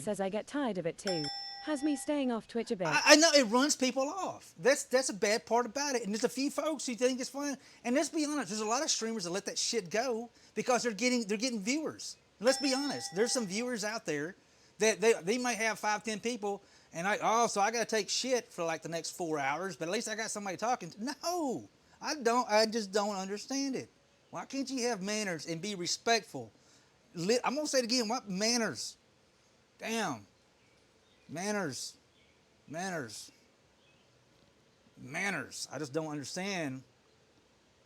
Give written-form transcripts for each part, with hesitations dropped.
says I get tired of it too. Has me staying off Twitch a bit. I know it runs people off. That's a bad part about it. And there's a few folks who think it's fun. And let's be honest, there's a lot of streamers that let that shit go because they're getting viewers. Let's be honest. There's some viewers out there that they might have 5, 10 people, and so I gotta take shit for like the next 4 hours, but at least I got somebody talking. No, I don't. I just don't understand it. Why can't you have manners and be respectful? I'm gonna say it again. What manners? Damn. Manners. Manners. Manners. I just don't understand.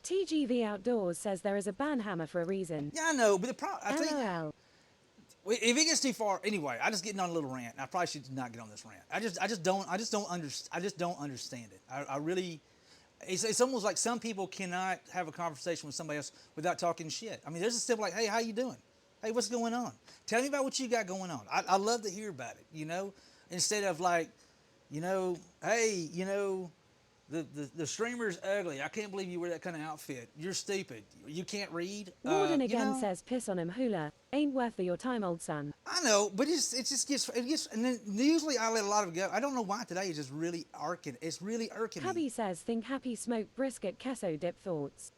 TGV Outdoors says there is a ban hammer for a reason. Yeah, I know, but the problem, I think, LOL. if it gets too far, anyway, I just getting on a little rant. I probably should not get on this rant. I just don't understand it. I really, it's almost like some people cannot have a conversation with somebody else without talking shit. I mean, there's a simple like, hey, how you doing? Hey, what's going on? Tell me about what you got going on. I love to hear about it, you know, instead of like, you know, hey, you know, the streamer's ugly. I can't believe you wear that kind of outfit. You're stupid. You can't read. Warden you again know? says piss on him hula. Ain't worth for your time, old son. I know, but it just gets, and then usually I let a lot of it go. I don't know why today is just really irking. It's really irking Hubby me. says think happy smoked brisket queso dip thoughts.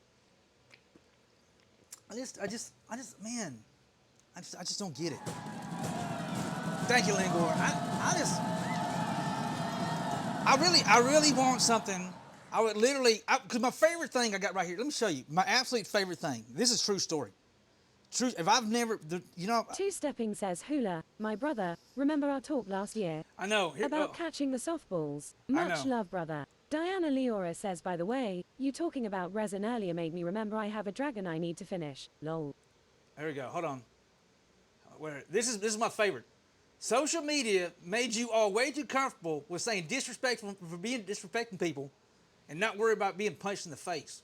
Man, I just don't get it. Thank you, Lingor. I really want something. I would literally, because my favorite thing I got right here. Let me show you my absolute favorite thing. This is true story. True. If I've never, you know. Two-stepping says hula. My brother. Remember our talk last year I know. about catching the softballs. Much know. love, brother. Diana Leora says, by the way, you talking about resin earlier made me remember I have a dragon I need to finish. Lol. There we go. Hold on. This is my favorite. Social media made you all way too comfortable with saying disrespectful for being disrespecting people, and not worry about being punched in the face.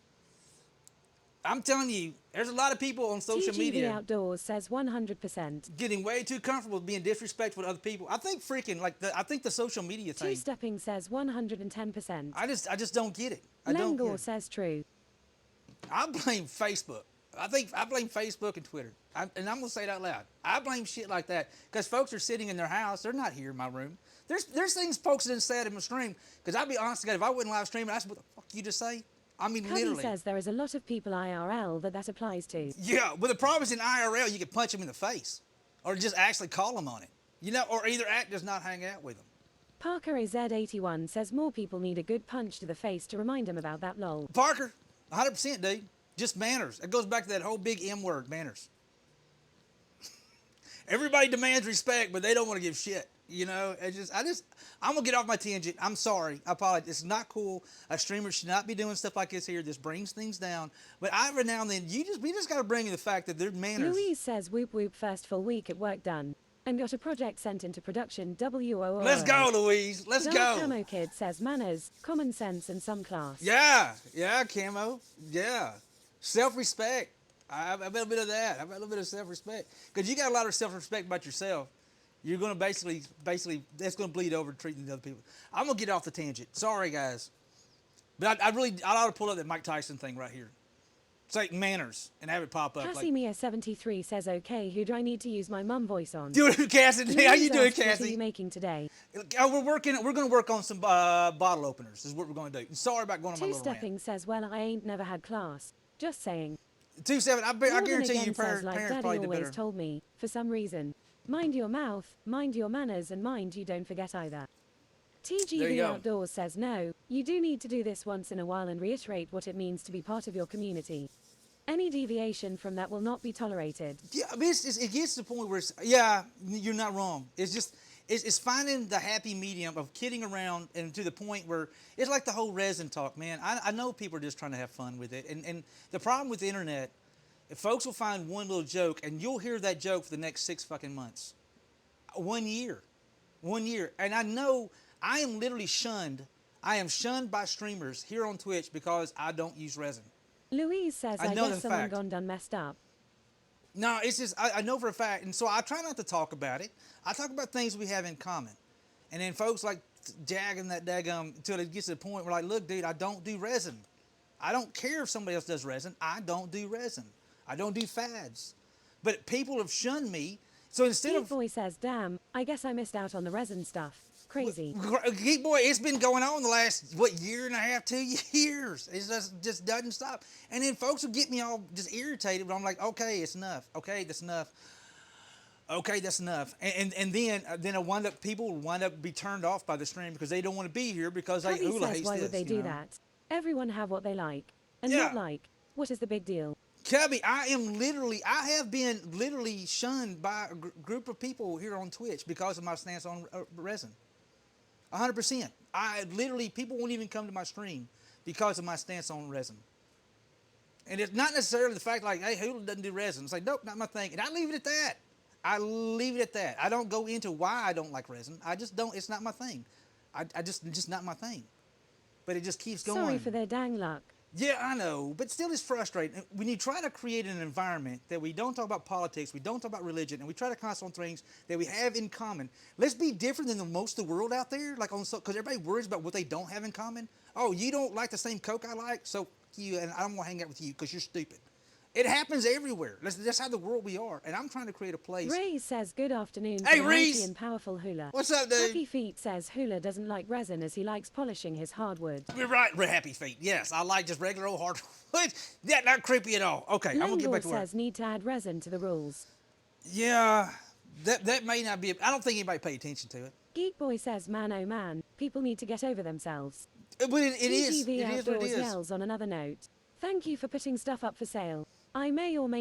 I'm telling you, there's a lot of people on social TGV media Outdoors says 100%. getting way too comfortable with being disrespectful to other people. I think freaking I think the social media thing. Two-stepping says 110%. I just don't get it. I don't get Lengor it. says true. I blame Facebook. I blame Facebook and Twitter. And I'm gonna say it out loud. I blame shit like that because folks are sitting in their house. They're not here in my room. There's things folks didn't say in my stream. Because I'll be honest, if I wouldn't live stream, I said, what the fuck you just say? I mean, Cuddy literally. says there is a lot of people IRL that applies to. Yeah, but the problem is in IRL, you can punch them in the face, or just actually call them on it. You know, or either act does not hang out with them. Parker AZ81 says more people need a good punch to the face to remind them about that lol. Parker, 100%, dude. Just manners. It goes back to that whole big M word, manners. Everybody demands respect, but they don't want to give shit. You know, I'm gonna get off my tangent. I'm sorry. I apologize. It's not cool. A streamer should not be doing stuff like this here. This brings things down. But every now and then, we just gotta bring in the fact that their manners. Louise says whoop whoop first full week at work done. And got a project sent into production WOO. Let's go, Louise. Let's Dark go. Camo Kid says manners, common sense, and some class. Yeah, Camo. Yeah. Self-respect. I have a little bit of that. I have a little bit of self-respect. Because you got a lot of self-respect about yourself. You're going to basically, that's going to bleed over to treating the other people. I'm going to get off the tangent. Sorry, guys. But I ought to pull up that Mike Tyson thing right here. Say manners and have it pop up. Casimir73 says, okay, who do I need to use my mum voice on? Do it, Cassie. How you doing, Cassie? What are you making today? We're going to work on some bottle openers is what we're going to do. Sorry about going on my little rant. Two-stepping says, well, I ain't never had class. Just saying. 2-7, I guarantee you parents like probably Daddy did always better. told me, for some reason. Mind your mouth, mind your manners, and mind you don't forget either. TGV Outdoors says no, you do need to do this once in a while and reiterate what it means to be part of your community. Any deviation from that will not be tolerated. Yeah, I mean, it gets to the point where you're not wrong. It's finding the happy medium of kidding around and to the point where it's like the whole resin talk, man. I know people are just trying to have fun with it. And the problem with the internet, if folks will find one little joke and you'll hear that joke for the next 6 fucking months. 1 year. 1 year. And I know I am literally shunned. I am shunned by streamers here on Twitch because I don't use resin. Louise says, I guess someone gone done messed up. No, it's just, I know for a fact, and so I try not to talk about it. I talk about things we have in common. And then folks like jagging that daggum until it gets to the point where like, look, dude, I don't do resin. I don't care if somebody else does resin. I don't do resin. I don't do fads. But people have shunned me So instead Geek of Boy says, damn, I guess I missed out on the resin stuff. Crazy. Geek Boy, it's been going on the last year and a half, 2 years. It just doesn't stop. And then folks will get me all just irritated, but I'm like, okay, it's enough. Okay, that's enough. Okay, that's enough. And then people wind up be turned off by the stream because they don't want to be here because Hubby Hula says, hates why this. would they do that? Everyone have what they like. And Yeah. not like. What is the big deal? Cubby, I have been literally shunned by a group of people here on Twitch because of my stance on resin. 100%. People won't even come to my stream because of my stance on resin. And it's not necessarily the fact like, hey, Hula doesn't do resin. It's like, nope, not my thing. And I leave it at that. I don't go into why I don't like resin. I just don't. It's not my thing. Just not my thing. But it just keeps going. Sorry for their dang luck. Yeah, I know, but still it's frustrating. When you try to create an environment that we don't talk about politics, we don't talk about religion, and we try to concentrate on things that we have in common. Let's be different than most of the world out there, because everybody worries about what they don't have in common. Oh, you don't like the same Coke I like, so you, and I don't want to hang out with you because you're stupid. It happens everywhere. That's how the world we are, and I'm trying to create a place. Ray says, good afternoon Hey, to the Reese! mighty and powerful Hula. What's up, dude? Happy Feet says Hula doesn't like resin as he likes polishing his hardwood. You're right, Happy Feet. Yes, I like just regular old hardwood. Yeah, not creepy at all. Okay, I'm gonna get back to work. says need to add resin to the rules. Yeah, that may not be. I don't think anybody pay attention to it. Geek Boy says, man oh man, people need to get over themselves. But it is. TGV It is what it Outdoors is. yells on another note. Thank you for putting stuff up for sale. I may or may